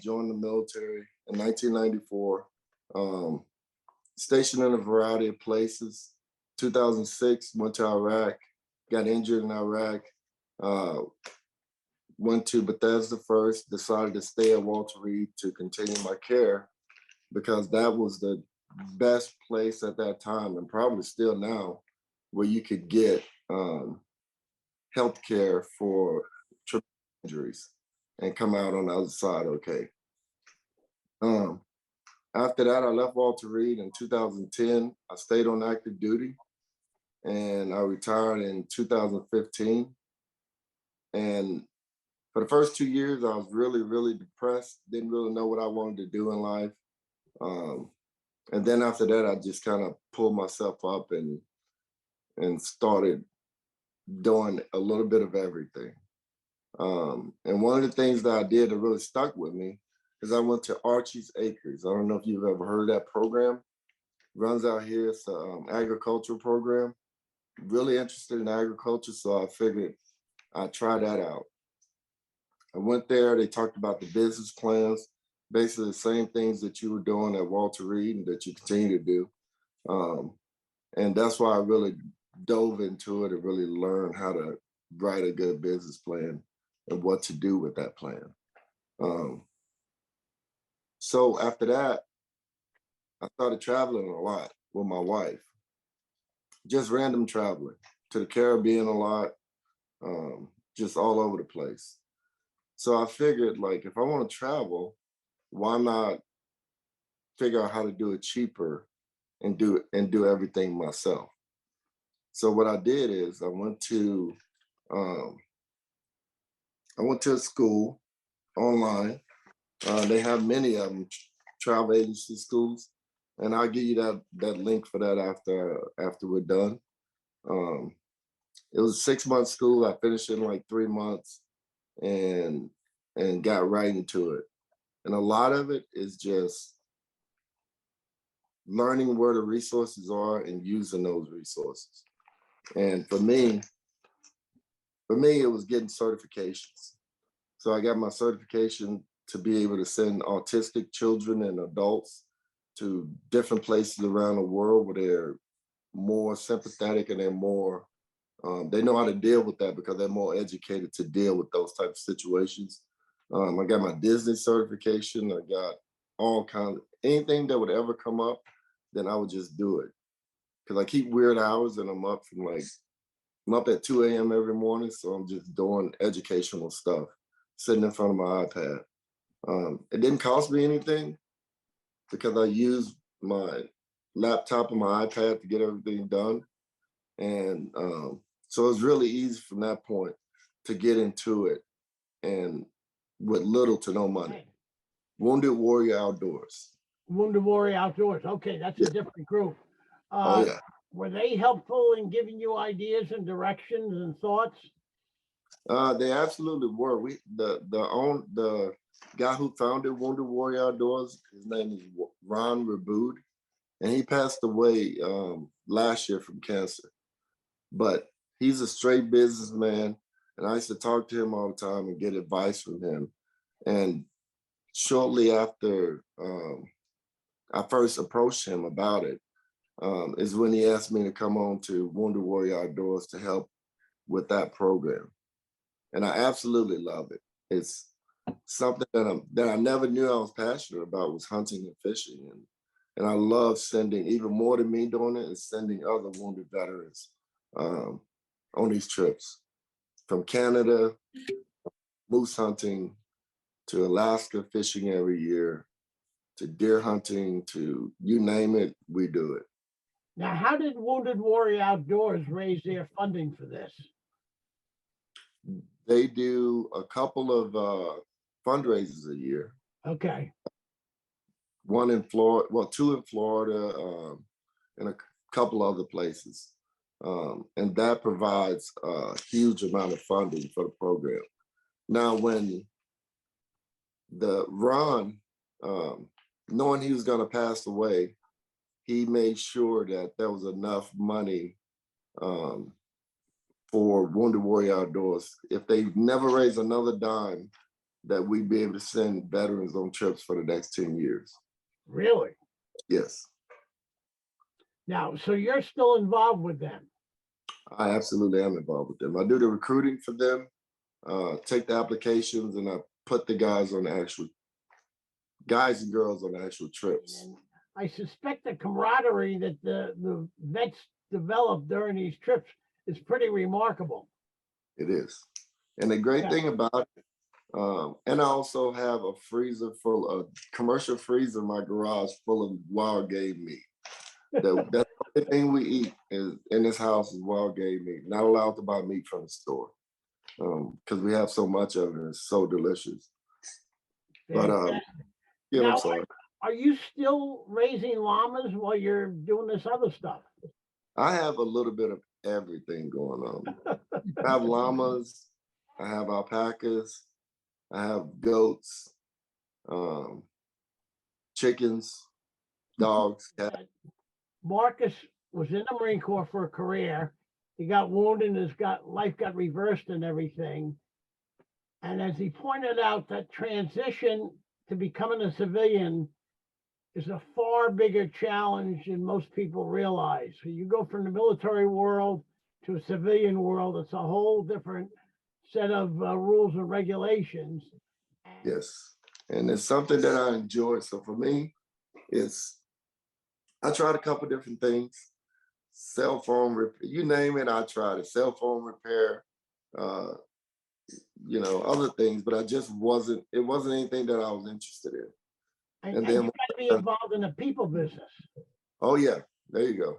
joined the military in 1994. Um, Stationed in a variety of places. 2006, went to Iraq, got injured in Iraq. Uh, Went to Bethesda first, decided to stay at Walter Reed to continue my care because that was the best place at that time, and probably still now, where you could get health care for traumatic injuries and come out on the other side okay. Um, After that, I left Walter Reed in 2010. I stayed on active duty and I retired in 2015. And for the first 2 years, I was really, really depressed, didn't really know what I wanted to do in life. Um, and then after that, I just kind of pulled myself up and started doing a little bit of everything. And one of the things that I did that really stuck with me is I went to Archie's Acres. I don't know if you've ever heard of that program. Runs out here. It's an agricultural program. Really interested in agriculture, so I figured I'd try that out. I went there. They talked about the business plans, basically the same things that you were doing at Walter Reed and that you continue to do. And that's why I really dove into it and really learned how to write a good business plan and what to do with that plan. So after that, I started traveling a lot with my wife, just random traveling to the Caribbean a lot, just all over the place. So I figured, like, if I want to travel, why not figure out how to do it cheaper and do everything myself? So what I did is I went to a school online. They have many of them, travel agency schools, and I'll give you that link for that after we're done. It was a 6-month school. I finished it in like 3 months and got right into it. And a lot of it is just learning where the resources are and using those resources. And for me, it was getting certifications. So I got my certification to be able to send autistic children and adults to different places around the world where they're more sympathetic and they're more, they know how to deal with that because they're more educated to deal with those types of situations. I got my Disney certification. I got all kinds of, anything that would ever come up, then I would just do it. Because I keep weird hours and I'm up at 2 a.m. every morning. So I'm just doing educational stuff, sitting in front of my iPad. It didn't cost me anything because I used my laptop and my iPad to get everything done. And so it's really easy from that point to get into it and with little to no money. Wounded Warrior Outdoors. Wounded Warrior Outdoors. Okay, that's a different group. Oh yeah. Were they helpful in giving you ideas and directions and thoughts? They absolutely were. The guy who founded Wounded Warrior Outdoors, his name is Ron Raboud, and he passed away last year from cancer. But he's a straight businessman, and I used to talk to him all the time and get advice from him. And shortly after I first approached him about it, is when he asked me to come on to Wounded Warrior Outdoors to help with that program. And I absolutely love it. It's something that I never knew I was passionate about was hunting and fishing. And I love sending, even more than me doing it, is sending other wounded veterans on these trips. From Canada, moose hunting, to Alaska fishing every year, to deer hunting, to you name it, we do it. Now, how did Wounded Warrior Outdoors raise their funding for this? They do a couple of fundraisers a year. Okay. One in Florida, well, 2 in Florida, and a couple other places. And that provides a huge amount of funding for the program. Now, when the Ron, knowing he was going to pass away, he made sure that there was enough money for Wounded Warrior Outdoors. If they never raise another dime, that we'd be able to send veterans on trips for the next 10 years. Really? Yes, Now, so you're still involved with them? I absolutely am involved with them. I do the recruiting for them, take the applications, and I put the guys on the actual guys and girls on the actual trips. And I suspect the camaraderie that the vets develop during these trips is pretty remarkable. It is. And the great Yeah. thing about it, and I also have a freezer full of commercial freezer in my garage full of wild game meat. That's the only thing we eat is in this house is wild game meat. Not allowed to buy meat from the store because we have so much of it. And it's so delicious. But Fantastic. yeah, I'm Now, sorry. are you still raising llamas while you're doing this other stuff? I have a little bit of everything going on. I have llamas, I have alpacas, I have goats, um, chickens, dogs, cats. Marcus was in the Marine Corps for a career. He got wounded and life got reversed and everything. And as he pointed out, that transition to becoming a civilian is a far bigger challenge than most people realize. So you go from the military world to a civilian world, it's a whole different set of rules and regulations. Yes. And it's something that I enjoy. So for me, I tried a couple different things. Cell phone repair, you name it, I tried it. Cell phone repair, uh, other things, but it wasn't anything that I was interested in. And And you then, got to be involved in the people business. oh yeah, there you go.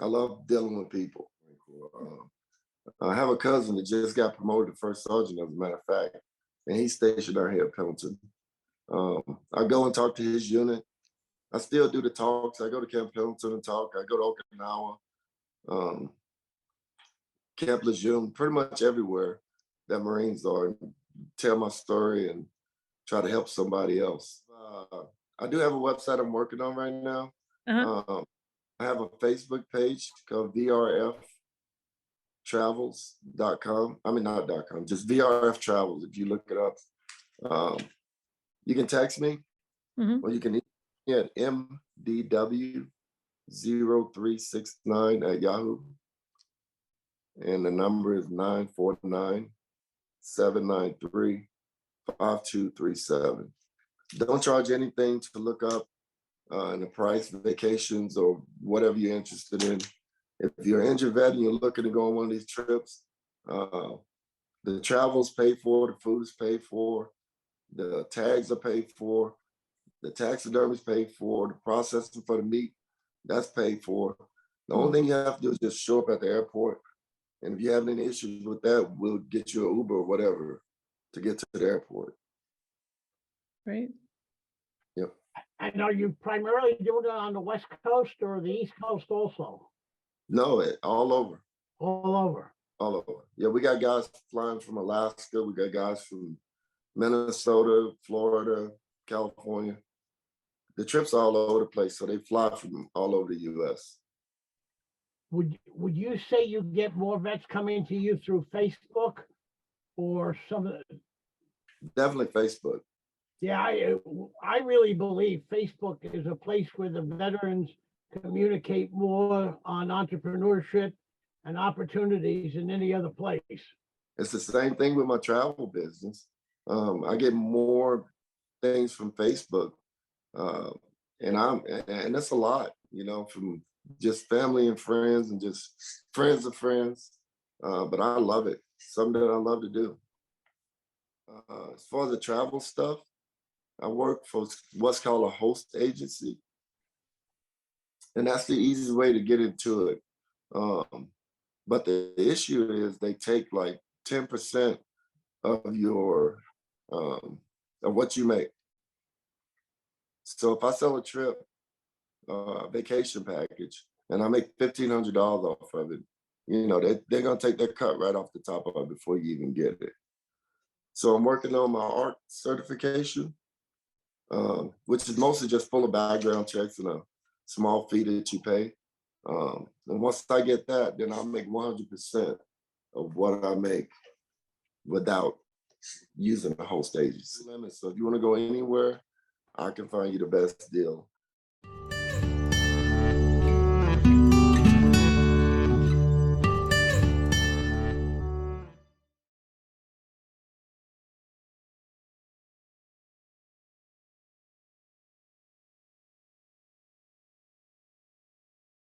I love dealing with people. I have a cousin that just got promoted to first sergeant, as a matter of fact, and he's stationed out here at Pendleton. I go and talk to his unit. I still do the talks. I go to Camp Pendleton and talk. I go to Okinawa, Camp Lejeune, pretty much everywhere that Marines are, and tell my story and try to help somebody else. I do have a website I'm working on right now. Uh-huh. I have a Facebook page called VRF Travels.com. I mean, not .com, just VRF Travels. If you look it up, you can text me Mhm. or you can email at mdw0369 and the number is 949-793-5237. Don't charge anything to look up in the price, vacations, or whatever you're interested in. If you're an injured vet and you're looking to go on one of these trips, the travel's paid for, the food is paid for, the tags are paid for, the taxidermy is paid for, the processing for the meat, that's paid for. The only thing you have to do is just show up at the airport. And if you have any issues with that, we'll get you an Uber or whatever to get to the airport. Right. Yep. And are you primarily doing it on the West Coast or the East Coast also? No, all over. All over. All over. Yeah, we got guys flying from Alaska. We got guys from Minnesota, Florida, California. The trips are all over the place, so they fly from all over the U.S. Would you say you get more vets coming to you through Facebook or some of the, Definitely Facebook. yeah, I really believe Facebook is a place where the veterans communicate more on entrepreneurship and opportunities than any other place. It's the same thing with my travel business. I get more things from Facebook, and that's a lot, from just family and friends and just friends of friends. But I love it. Something that I love to do. As far as the travel stuff, I work for what's called a host agency, and that's the easiest way to get into it. But the issue is they take like 10% of your of what you make. So if I sell a trip, vacation package, and I make $1,500 off of it, they're gonna take their cut right off the top of it before you even get it. So I'm working on my art certification, which is mostly just full of background checks and a small fee that you pay. And once I get that, then I'll make 100% of what I make without using the whole stages. So if you want to go anywhere, I can find you the best deal.